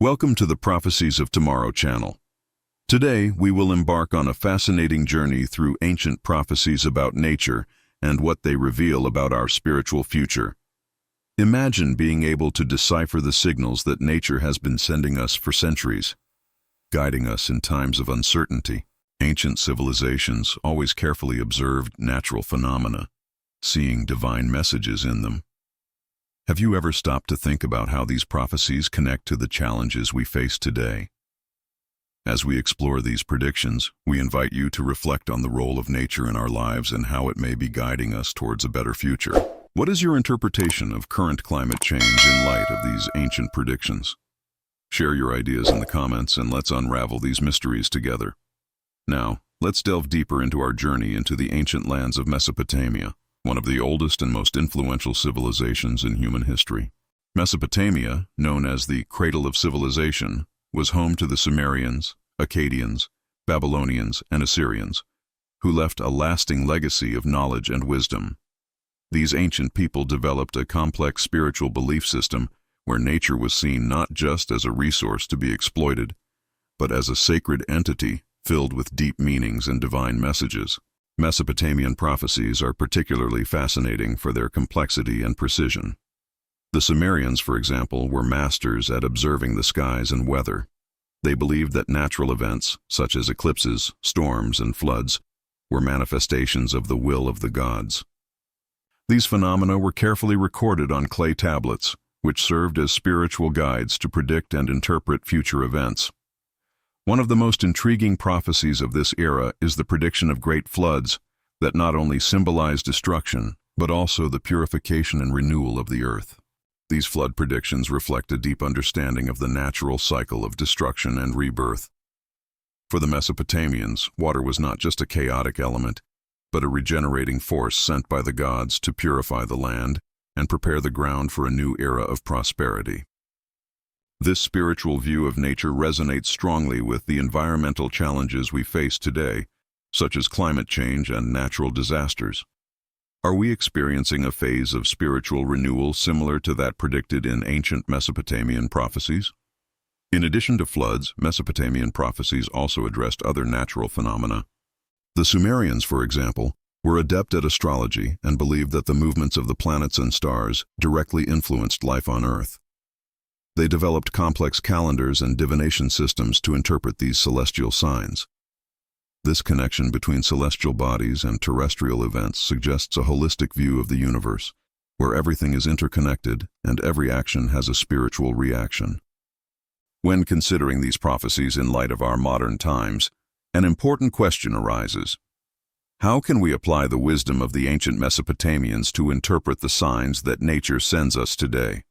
Welcome to the Prophecies of Tomorrow channel. Today, we will embark on a fascinating journey through ancient prophecies about nature and what they reveal about our spiritual future. Imagine being able to decipher the signals that nature has been sending us for centuries, guiding us in times of uncertainty. Ancient civilizations always carefully observed natural phenomena, seeing divine messages in them. Have you ever stopped to think about how these prophecies connect to the challenges we face today? As we explore these predictions, we invite you to reflect on the role of nature in our lives and how it may be guiding us towards a better future. What is your interpretation of current climate change in light of these ancient predictions? Share your ideas in the comments and let's unravel these mysteries together. Now, let's delve deeper into our journey into the ancient lands of Mesopotamia, one of the oldest and most influential civilizations in human history. Mesopotamia, known as the cradle of civilization, was home to the Sumerians, Akkadians, Babylonians, and Assyrians, who left a lasting legacy of knowledge and wisdom. These ancient people developed a complex spiritual belief system where nature was seen not just as a resource to be exploited, but as a sacred entity filled with deep meanings and divine messages. Mesopotamian prophecies are particularly fascinating for their complexity and precision. The Sumerians, for example, were masters at observing the skies and weather. They believed that natural events, such as eclipses, storms, and floods, were manifestations of the will of the gods. These phenomena were carefully recorded on clay tablets, which served as spiritual guides to predict and interpret future events. One of the most intriguing prophecies of this era is the prediction of great floods that not only symbolize destruction, but also the purification and renewal of the earth. These flood predictions reflect a deep understanding of the natural cycle of destruction and rebirth. For the Mesopotamians, water was not just a chaotic element, but a regenerating force sent by the gods to purify the land and prepare the ground for a new era of prosperity. This spiritual view of nature resonates strongly with the environmental challenges we face today, such as climate change and natural disasters. Are we experiencing a phase of spiritual renewal similar to that predicted in ancient Mesopotamian prophecies? In addition to floods, Mesopotamian prophecies also addressed other natural phenomena. The Sumerians, for example, were adept at astrology and believed that the movements of the planets and stars directly influenced life on Earth. They developed complex calendars and divination systems to interpret these celestial signs. This connection between celestial bodies and terrestrial events suggests a holistic view of the universe, where everything is interconnected and every action has a spiritual reaction. When considering these prophecies in light of our modern times, an important question arises. How can we apply the wisdom of the ancient Mesopotamians to interpret the signs that nature sends us today?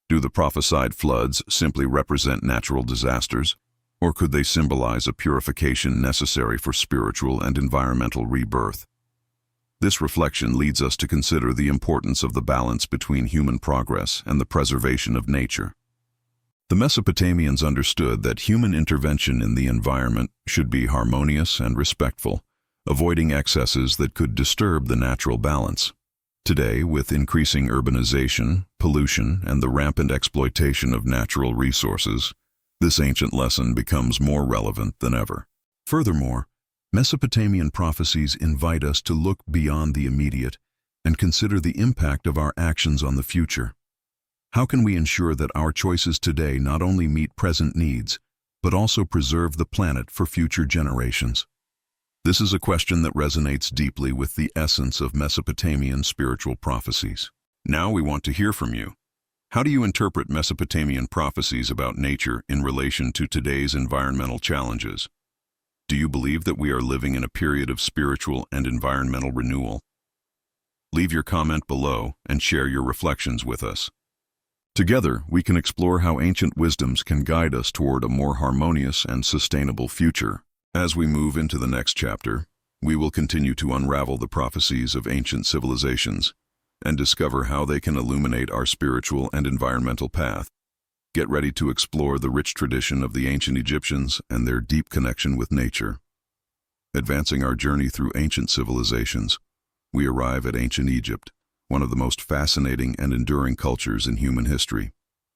Do the prophesied floods simply represent natural disasters, or could they symbolize a purification necessary for spiritual and environmental rebirth? This reflection leads us to consider the importance of the balance between human progress and the preservation of nature. The Mesopotamians understood that human intervention in the environment should be harmonious and respectful, avoiding excesses that could disturb the natural balance. Today, with increasing urbanization, pollution, and the rampant exploitation of natural resources, this ancient lesson becomes more relevant than ever. Furthermore, Mesopotamian prophecies invite us to look beyond the immediate and consider the impact of our actions on the future. How can we ensure that our choices today not only meet present needs, but also preserve the planet for future generations? This is a question that resonates deeply with the essence of Mesopotamian spiritual prophecies. Now we want to hear from you. How do you interpret Mesopotamian prophecies about nature in relation to today's environmental challenges? Do you believe that we are living in a period of spiritual and environmental renewal? Leave your comment below and share your reflections with us. Together, we can explore how ancient wisdoms can guide us toward a more harmonious and sustainable future. As we move into the next chapter, we will continue to unravel the prophecies of ancient civilizations and discover how they can illuminate our spiritual and environmental path. Get ready to explore the rich tradition of the ancient Egyptians and their deep connection with nature. Advancing our journey through ancient civilizations, we arrive at ancient Egypt, one of the most fascinating and enduring cultures in human history.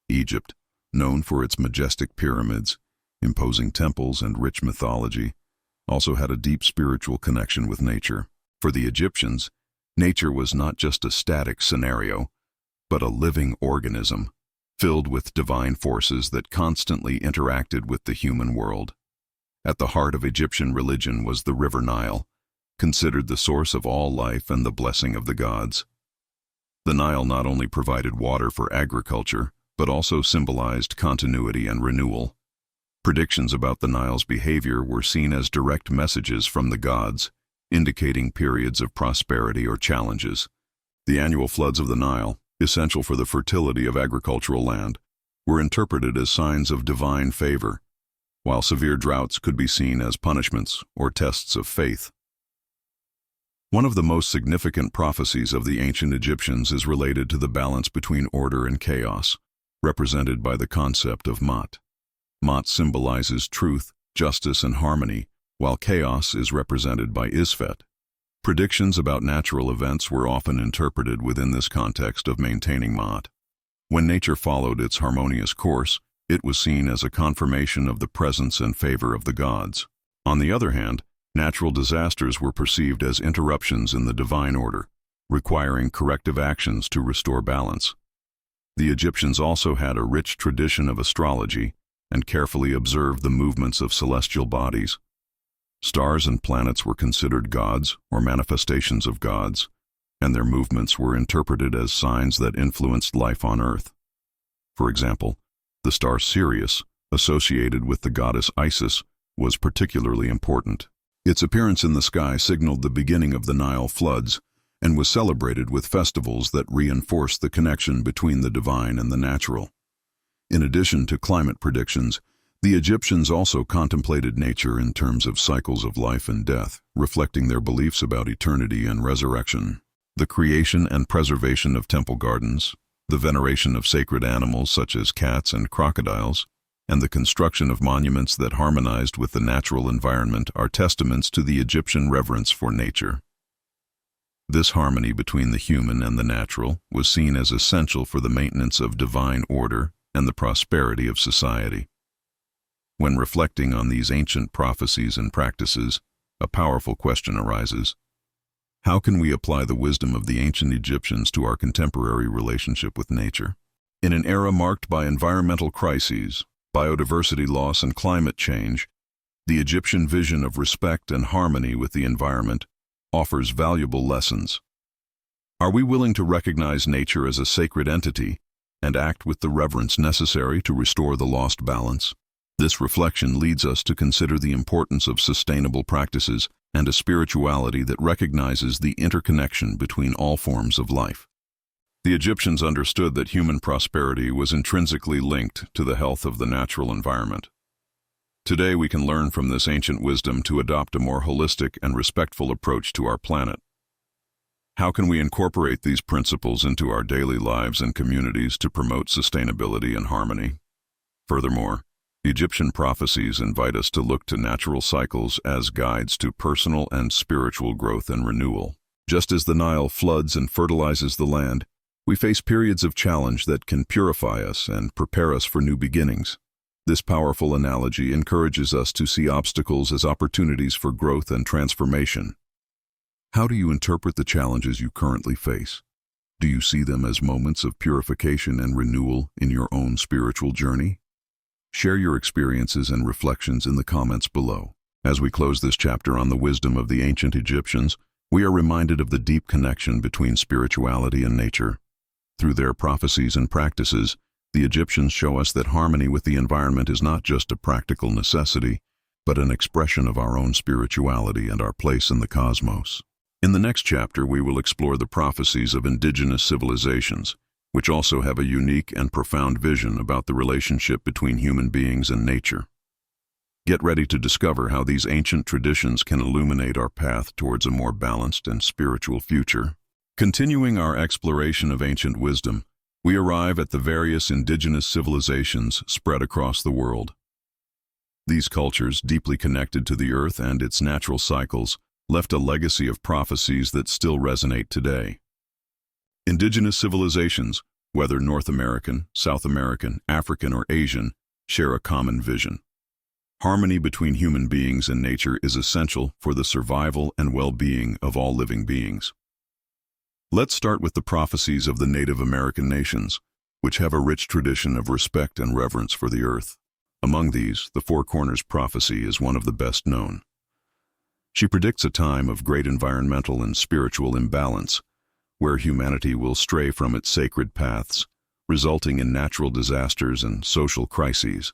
Egypt, known for its majestic pyramids, imposing temples, and rich mythology, also had a deep spiritual connection with nature. For the Egyptians, nature was not just a static scenario, but a living organism, filled with divine forces that constantly interacted with the human world. At the heart of Egyptian religion was the river Nile, considered the source of all life and the blessing of the gods. The Nile not only provided water for agriculture, but also symbolized continuity and renewal. Predictions about the Nile's behavior were seen as direct messages from the gods, indicating periods of prosperity or challenges. The annual floods of the Nile, essential for the fertility of agricultural land, were interpreted as signs of divine favor, while severe droughts could be seen as punishments or tests of faith. One of the most significant prophecies of the ancient Egyptians is related to the balance between order and chaos, represented by the concept of Ma'at. Ma'at symbolizes truth, justice, and harmony, while chaos is represented by Isfet. Predictions about natural events were often interpreted within this context of maintaining Ma'at. When nature followed its harmonious course, it was seen as a confirmation of the presence and favor of the gods. On the other hand, natural disasters were perceived as interruptions in the divine order, requiring corrective actions to restore balance. The Egyptians also had a rich tradition of astrology and carefully observed the movements of celestial bodies. Stars and planets were considered gods or manifestations of gods, and their movements were interpreted as signs that influenced life on Earth. For example, the star Sirius, associated with the goddess Isis, was particularly important. Its appearance in the sky signaled the beginning of the Nile floods and was celebrated with festivals that reinforced the connection between the divine and the natural. In addition to climate predictions, the Egyptians also contemplated nature in terms of cycles of life and death, reflecting their beliefs about eternity and resurrection. The creation and preservation of temple gardens, the veneration of sacred animals such as cats and crocodiles, and the construction of monuments that harmonized with the natural environment are testaments to the Egyptian reverence for nature. This harmony between the human and the natural was seen as essential for the maintenance of divine order and the prosperity of society. When reflecting on these ancient prophecies and practices, a powerful question arises. How can we apply the wisdom of the ancient Egyptians to our contemporary relationship with nature? In an era marked by environmental crises, biodiversity loss, and climate change, the Egyptian vision of respect and harmony with the environment offers valuable lessons. Are we willing to recognize nature as a sacred entity and act with the reverence necessary to restore the lost balance? This reflection leads us to consider the importance of sustainable practices and a spirituality that recognizes the interconnection between all forms of life. The Egyptians understood that human prosperity was intrinsically linked to the health of the natural environment. Today we can learn from this ancient wisdom to adopt a more holistic and respectful approach to our planet. How can we incorporate these principles into our daily lives and communities to promote sustainability and harmony? Furthermore, the Egyptian prophecies invite us to look to natural cycles as guides to personal and spiritual growth and renewal. Just as the Nile floods and fertilizes the land, we face periods of challenge that can purify us and prepare us for new beginnings. This powerful analogy encourages us to see obstacles as opportunities for growth and transformation. How do you interpret the challenges you currently face? Do you see them as moments of purification and renewal in your own spiritual journey? Share your experiences and reflections in the comments below. As we close this chapter on the wisdom of the ancient Egyptians, we are reminded of the deep connection between spirituality and nature. Through their prophecies and practices, the Egyptians show us that harmony with the environment is not just a practical necessity, but an expression of our own spirituality and our place in the cosmos. In the next chapter, we will explore the prophecies of indigenous civilizations, which also have a unique and profound vision about the relationship between human beings and nature. Get ready to discover how these ancient traditions can illuminate our path towards a more balanced and spiritual future. Continuing our exploration of ancient wisdom, we arrive at the various indigenous civilizations spread across the world. These cultures, deeply connected to the earth and its natural cycles, left a legacy of prophecies that still resonate today. Indigenous civilizations, whether North American, South American, African, or Asian, share a common vision. Harmony between human beings and nature is essential for the survival and well-being of all living beings. Let's start with the prophecies of the Native American nations, which have a rich tradition of respect and reverence for the earth. Among these, the Four Corners prophecy is one of the best known. She predicts a time of great environmental and spiritual imbalance, where humanity will stray from its sacred paths, resulting in natural disasters and social crises.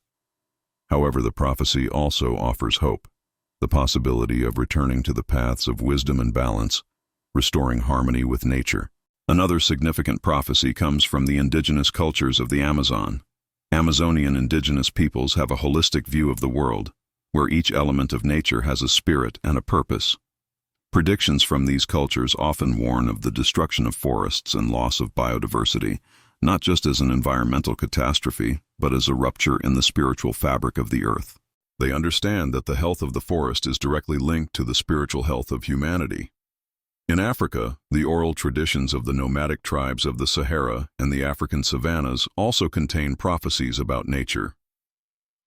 However, the prophecy also offers hope, the possibility of returning to the paths of wisdom and balance, restoring harmony with nature. Another significant prophecy comes from the indigenous cultures of the Amazon. Amazonian indigenous peoples have a holistic view of the world, where each element of nature has a spirit and a purpose. Predictions from these cultures often warn of the destruction of forests and loss of biodiversity, not just as an environmental catastrophe, but as a rupture in the spiritual fabric of the earth. They understand that the health of the forest is directly linked to the spiritual health of humanity. In Africa, the oral traditions of the nomadic tribes of the Sahara and the African savannas also contain prophecies about nature.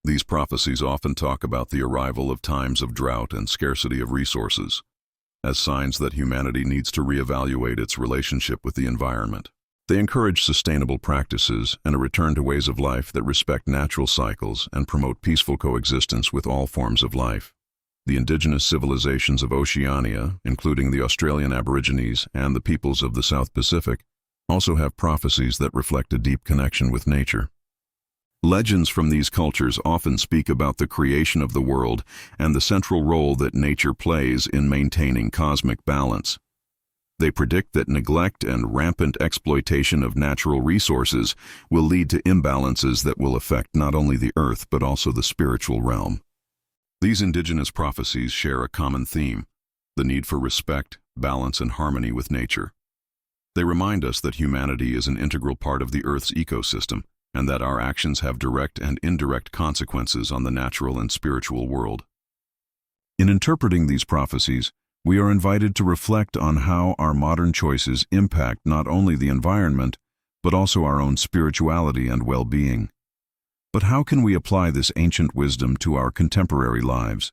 These prophecies often talk about the arrival of times of drought and scarcity of resources, as signs that humanity needs to reevaluate its relationship with the environment. They encourage sustainable practices and a return to ways of life that respect natural cycles and promote peaceful coexistence with all forms of life. The indigenous civilizations of Oceania, including the Australian Aborigines and the peoples of the South Pacific, also have prophecies that reflect a deep connection with nature. Legends from these cultures often speak about the creation of the world and the central role that nature plays in maintaining cosmic balance. They predict that neglect and rampant exploitation of natural resources will lead to imbalances that will affect not only the earth but also the spiritual realm. These indigenous prophecies share a common theme: the need for respect, balance, and harmony with nature. They remind us that humanity is an integral part of the earth's ecosystem, and that our actions have direct and indirect consequences on the natural and spiritual world. In interpreting these prophecies, we are invited to reflect on how our modern choices impact not only the environment, but also our own spirituality and well-being. But how can we apply this ancient wisdom to our contemporary lives?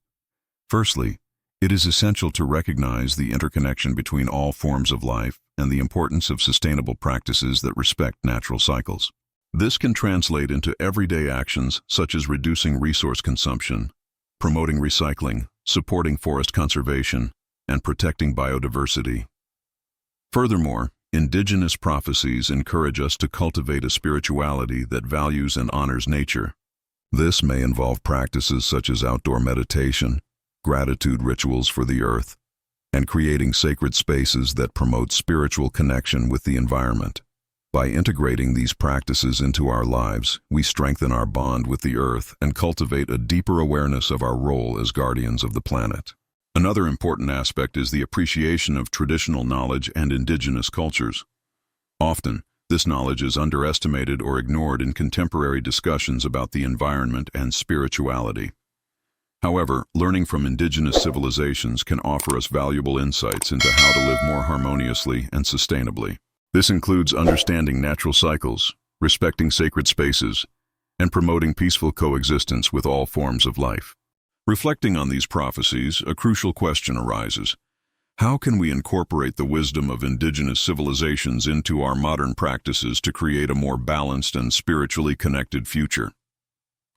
Firstly, it is essential to recognize the interconnection between all forms of life and the importance of sustainable practices that respect natural cycles. This can translate into everyday actions such as reducing resource consumption, promoting recycling, supporting forest conservation, and protecting biodiversity. Furthermore, indigenous prophecies encourage us to cultivate a spirituality that values and honors nature. This may involve practices such as outdoor meditation, gratitude rituals for the earth, and creating sacred spaces that promote spiritual connection with the environment. By integrating these practices into our lives, we strengthen our bond with the earth and cultivate a deeper awareness of our role as guardians of the planet. Another important aspect is the appreciation of traditional knowledge and indigenous cultures. Often, this knowledge is underestimated or ignored in contemporary discussions about the environment and spirituality. However, learning from indigenous civilizations can offer us valuable insights into how to live more harmoniously and sustainably. This includes understanding natural cycles, respecting sacred spaces, and promoting peaceful coexistence with all forms of life. Reflecting on these prophecies, a crucial question arises. How can we incorporate the wisdom of indigenous civilizations into our modern practices to create a more balanced and spiritually connected future?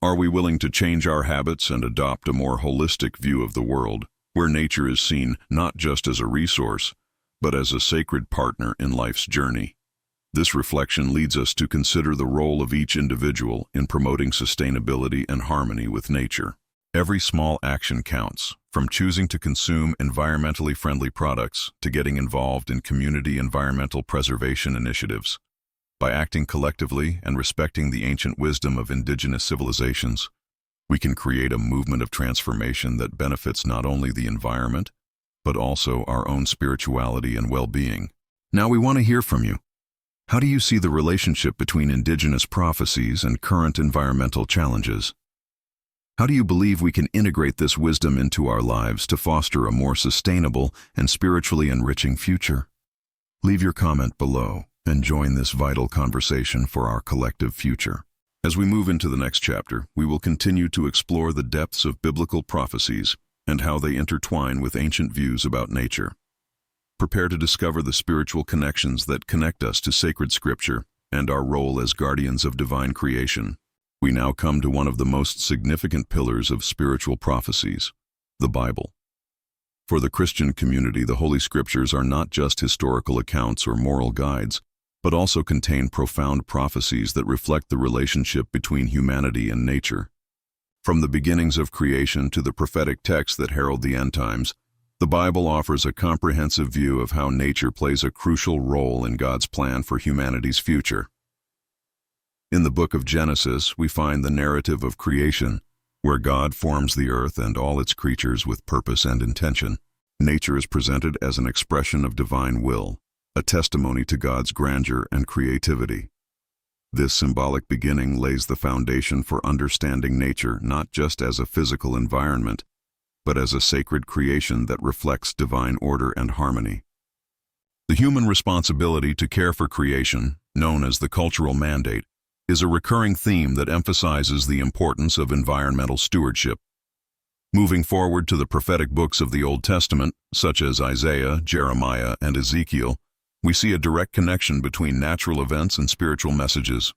Are we willing to change our habits and adopt a more holistic view of the world, where nature is seen not just as a resource, but as a sacred partner in life's journey? This reflection leads us to consider the role of each individual in promoting sustainability and harmony with nature. Every small action counts, from choosing to consume environmentally friendly products to getting involved in community environmental preservation initiatives. By acting collectively and respecting the ancient wisdom of indigenous civilizations, we can create a movement of transformation that benefits not only the environment, but also our own spirituality and well-being. Now we want to hear from you. How do you see the relationship between indigenous prophecies and current environmental challenges? How do you believe we can integrate this wisdom into our lives to foster a more sustainable and spiritually enriching future? Leave your comment below. and join this vital conversation for our collective future. As we move into the next chapter, we will continue to explore the depths of biblical prophecies and how they intertwine with ancient views about nature. Prepare to discover the spiritual connections that connect us to sacred scripture and our role as guardians of divine creation. We now come to one of the most significant pillars of spiritual prophecies, the Bible. For the Christian community, the Holy Scriptures are not just historical accounts or moral guides, but also contain profound prophecies that reflect the relationship between humanity and nature. From the beginnings of creation to the prophetic texts that herald the end times, the Bible offers a comprehensive view of how nature plays a crucial role in God's plan for humanity's future. In the book of Genesis, we find the narrative of creation, where God forms the earth and all its creatures with purpose and intention. Nature is presented as an expression of divine will, a testimony to God's grandeur and creativity. This symbolic beginning lays the foundation for understanding nature not just as a physical environment, but as a sacred creation that reflects divine order and harmony. The human responsibility to care for creation, known as the cultural mandate, is a recurring theme that emphasizes the importance of environmental stewardship. Moving forward to the prophetic books of the Old Testament, such as Isaiah, Jeremiah, and Ezekiel, we see a direct connection between natural events and spiritual messages.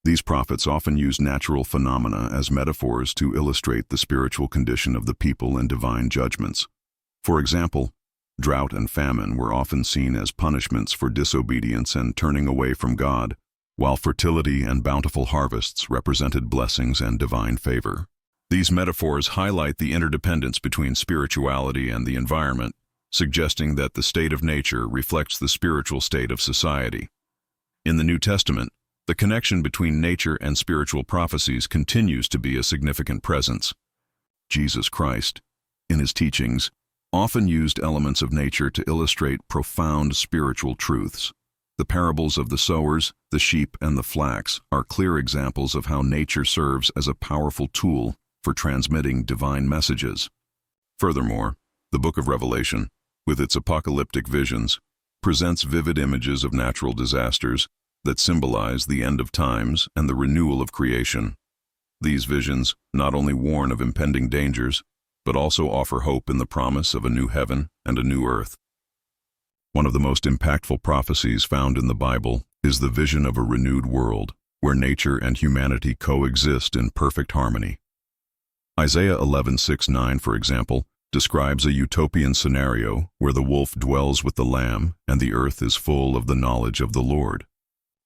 These prophets often use natural phenomena as metaphors to illustrate the spiritual condition of the people and divine judgments. For example, drought and famine were often seen as punishments for disobedience and turning away from God, while fertility and bountiful harvests represented blessings and divine favor. These metaphors highlight the interdependence between spirituality and the environment, suggesting that the state of nature reflects the spiritual state of society. In the New Testament, the connection between nature and spiritual prophecies continues to be a significant presence. Jesus Christ, in his teachings, often used elements of nature to illustrate profound spiritual truths. The parables of the sowers, the sheep, and the flax are clear examples of how nature serves as a powerful tool for transmitting divine messages. Furthermore, the book of Revelation, with its apocalyptic visions, presents vivid images of natural disasters that symbolize the end of times and the renewal of creation. These visions not only warn of impending dangers, but also offer hope in the promise of a new heaven and a new earth. One of the most impactful prophecies found in the Bible is the vision of a renewed world, where nature and humanity coexist in perfect harmony. Isaiah 11:6-9, for example, describes a utopian scenario where the wolf dwells with the lamb and the earth is full of the knowledge of the Lord.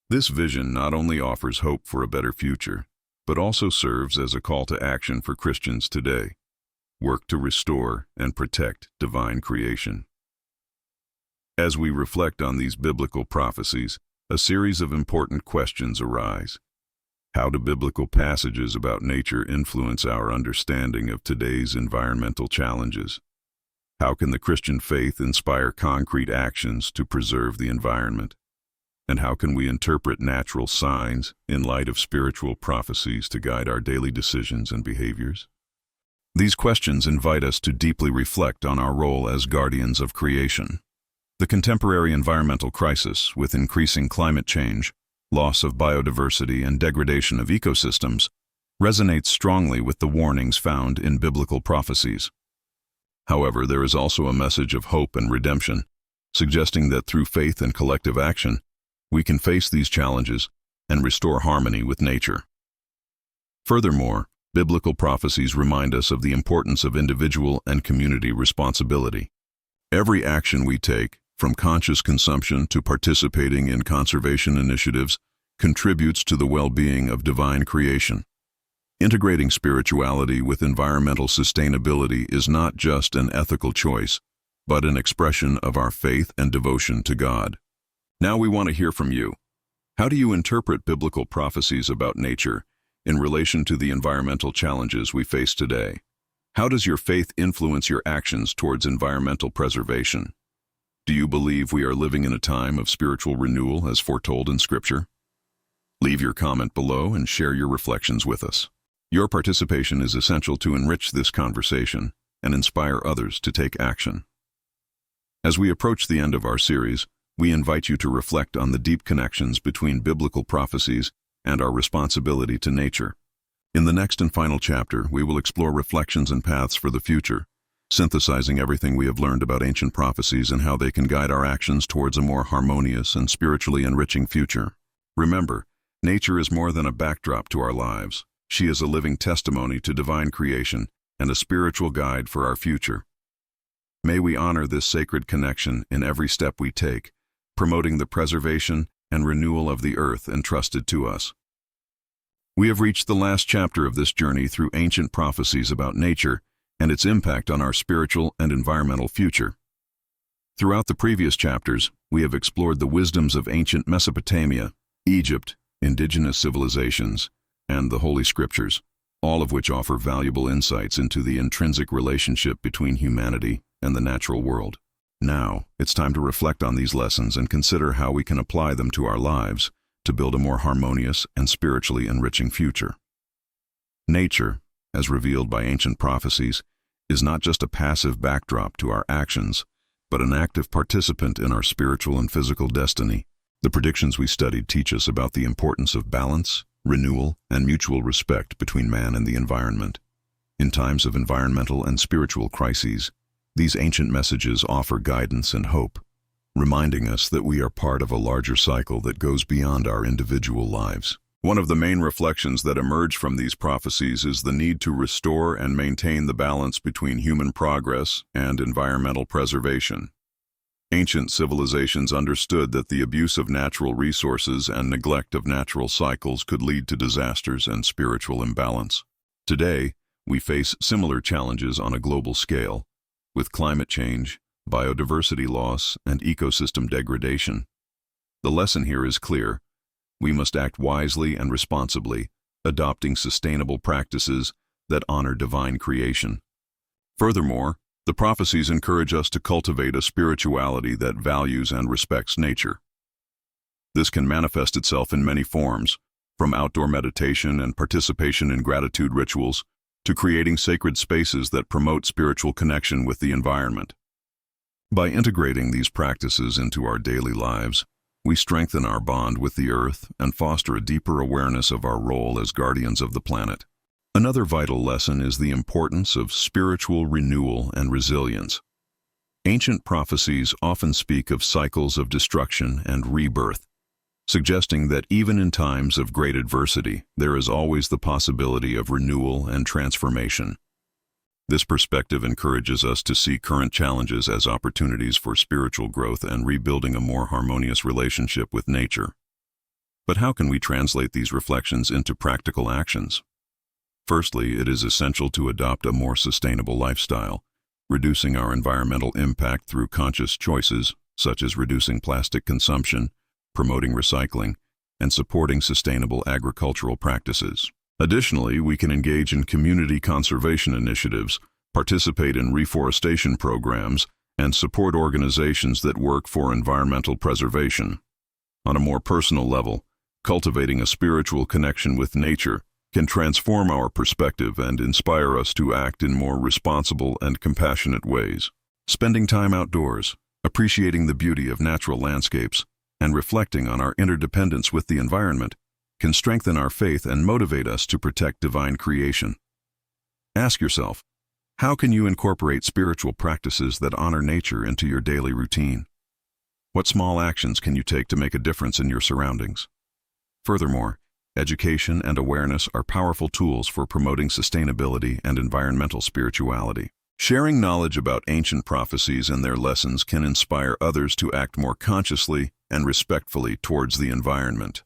This vision not only offers hope for a better future, but also serves as a call to action for Christians today. Work to restore and protect divine creation. As we reflect on these biblical prophecies, a series of important questions arise. How do biblical passages about nature influence our understanding of today's environmental challenges? How can the Christian faith inspire concrete actions to preserve the environment? And how can we interpret natural signs in light of spiritual prophecies to guide our daily decisions and behaviors? These questions invite us to deeply reflect on our role as guardians of creation. The contemporary environmental crisis, with increasing climate change, loss of biodiversity, and degradation of ecosystems, resonates strongly with the warnings found in biblical prophecies. However, there is also a message of hope and redemption, suggesting that through faith and collective action, we can face these challenges and restore harmony with nature. Furthermore, biblical prophecies remind us of the importance of individual and community responsibility. Every action we take, from conscious consumption to participating in conservation initiatives, contributes to the well-being of divine creation. Integrating spirituality with environmental sustainability is not just an ethical choice, but an expression of our faith and devotion to God. Now we want to hear from you. How do you interpret biblical prophecies about nature in relation to the environmental challenges we face today? How does your faith influence your actions towards environmental preservation? Do you believe we are living in a time of spiritual renewal as foretold in Scripture? Leave your comment below and share your reflections with us. Your participation is essential to enrich this conversation and inspire others to take action. As we approach the end of our series, we invite you to reflect on the deep connections between biblical prophecies and our responsibility to nature. In the next and final chapter, we will explore reflections and paths for the future, synthesizing everything we have learned about ancient prophecies and how they can guide our actions towards a more harmonious and spiritually enriching future. Remember, nature is more than a backdrop to our lives. She is a living testimony to divine creation and a spiritual guide for our future. May we honor this sacred connection in every step we take, promoting the preservation and renewal of the earth entrusted to us. We have reached the last chapter of this journey through ancient prophecies about nature and its impact on our spiritual and environmental future. Throughout the previous chapters, we have explored the wisdoms of ancient Mesopotamia, Egypt, indigenous civilizations, and the Holy Scriptures, all of which offer valuable insights into the intrinsic relationship between humanity and the natural world. Now, it's time to reflect on these lessons and consider how we can apply them to our lives to build a more harmonious and spiritually enriching future. Nature, as revealed by ancient prophecies, is not just a passive backdrop to our actions, but an active participant in our spiritual and physical destiny. The predictions we studied teach us about the importance of balance, renewal, and mutual respect between man and the environment. In times of environmental and spiritual crises, these ancient messages offer guidance and hope, reminding us that we are part of a larger cycle that goes beyond our individual lives. One of the main reflections that emerge from these prophecies is the need to restore and maintain the balance between human progress and environmental preservation. Ancient civilizations understood that the abuse of natural resources and neglect of natural cycles could lead to disasters and spiritual imbalance. Today, we face similar challenges on a global scale, with climate change, biodiversity loss, and ecosystem degradation. The lesson here is clear. We must act wisely and responsibly, adopting sustainable practices that honor divine creation. Furthermore, the prophecies encourage us to cultivate a spirituality that values and respects nature. This can manifest itself in many forms, from outdoor meditation and participation in gratitude rituals to creating sacred spaces that promote spiritual connection with the environment. By integrating these practices into our daily lives, we strengthen our bond with the earth and foster a deeper awareness of our role as guardians of the planet. Another vital lesson is the importance of spiritual renewal and resilience. Ancient prophecies often speak of cycles of destruction and rebirth, suggesting that even in times of great adversity, there is always the possibility of renewal and transformation. This perspective encourages us to see current challenges as opportunities for spiritual growth and rebuilding a more harmonious relationship with nature. But how can we translate these reflections into practical actions? Firstly, it is essential to adopt a more sustainable lifestyle, reducing our environmental impact through conscious choices, such as reducing plastic consumption, promoting recycling, and supporting sustainable agricultural practices. Additionally, we can engage in community conservation initiatives, participate in reforestation programs, and support organizations that work for environmental preservation. On a more personal level, cultivating a spiritual connection with nature can transform our perspective and inspire us to act in more responsible and compassionate ways. Spending time outdoors, appreciating the beauty of natural landscapes, and reflecting on our interdependence with the environment can strengthen our faith and motivate us to protect divine creation. Ask yourself, how can you incorporate spiritual practices that honor nature into your daily routine? What small actions can you take to make a difference in your surroundings? Furthermore, education and awareness are powerful tools for promoting sustainability and environmental spirituality. Sharing knowledge about ancient prophecies and their lessons can inspire others to act more consciously and respectfully towards the environment.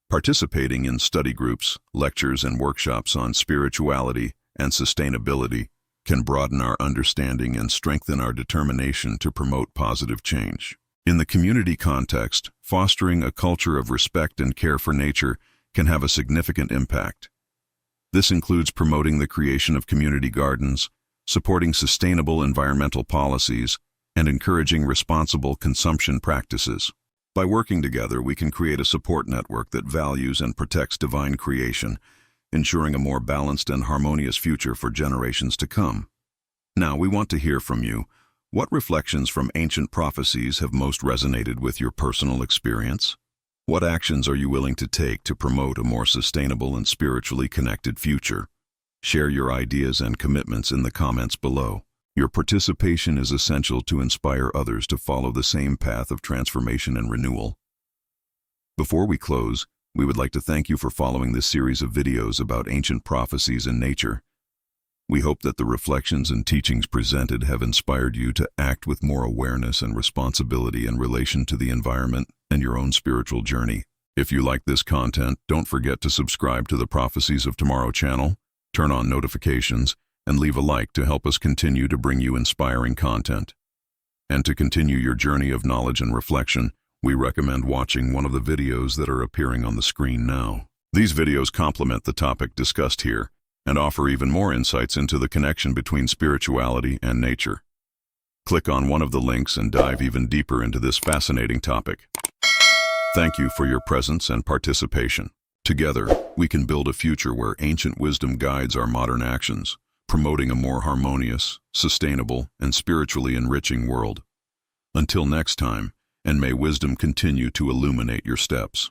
Participating in study groups, lectures, and workshops on spirituality and sustainability can broaden our understanding and strengthen our determination to promote positive change. In the community context, fostering a culture of respect and care for nature can have a significant impact. This includes promoting the creation of community gardens, supporting sustainable environmental policies, and encouraging responsible consumption practices. By working together, we can create a support network that values and protects divine creation, ensuring a more balanced and harmonious future for generations to come. Now, we want to hear from you. What reflections from ancient prophecies have most resonated with your personal experience? What actions are you willing to take to promote a more sustainable and spiritually connected future? Share your ideas and commitments in the comments below. Your participation is essential to inspire others to follow the same path of transformation and renewal. Before we close, we would like to thank you for following this series of videos about ancient prophecies and nature. We hope that the reflections and teachings presented have inspired you to act with more awareness and responsibility in relation to the environment and your own spiritual journey. If you like this content, don't forget to subscribe to the Prophecies of Tomorrow channel, turn on notifications, and leave a like to help us continue to bring you inspiring content. And to continue your journey of knowledge and reflection, we recommend watching one of the videos that are appearing on the screen now. These videos complement the topic discussed here and offer even more insights into the connection between spirituality and nature. Click on one of the links and dive even deeper into this fascinating topic. Thank you for your presence and participation. Together, we can build a future where ancient wisdom guides our modern actions, promoting a more harmonious, sustainable, and spiritually enriching world. Until next time, and may wisdom continue to illuminate your steps.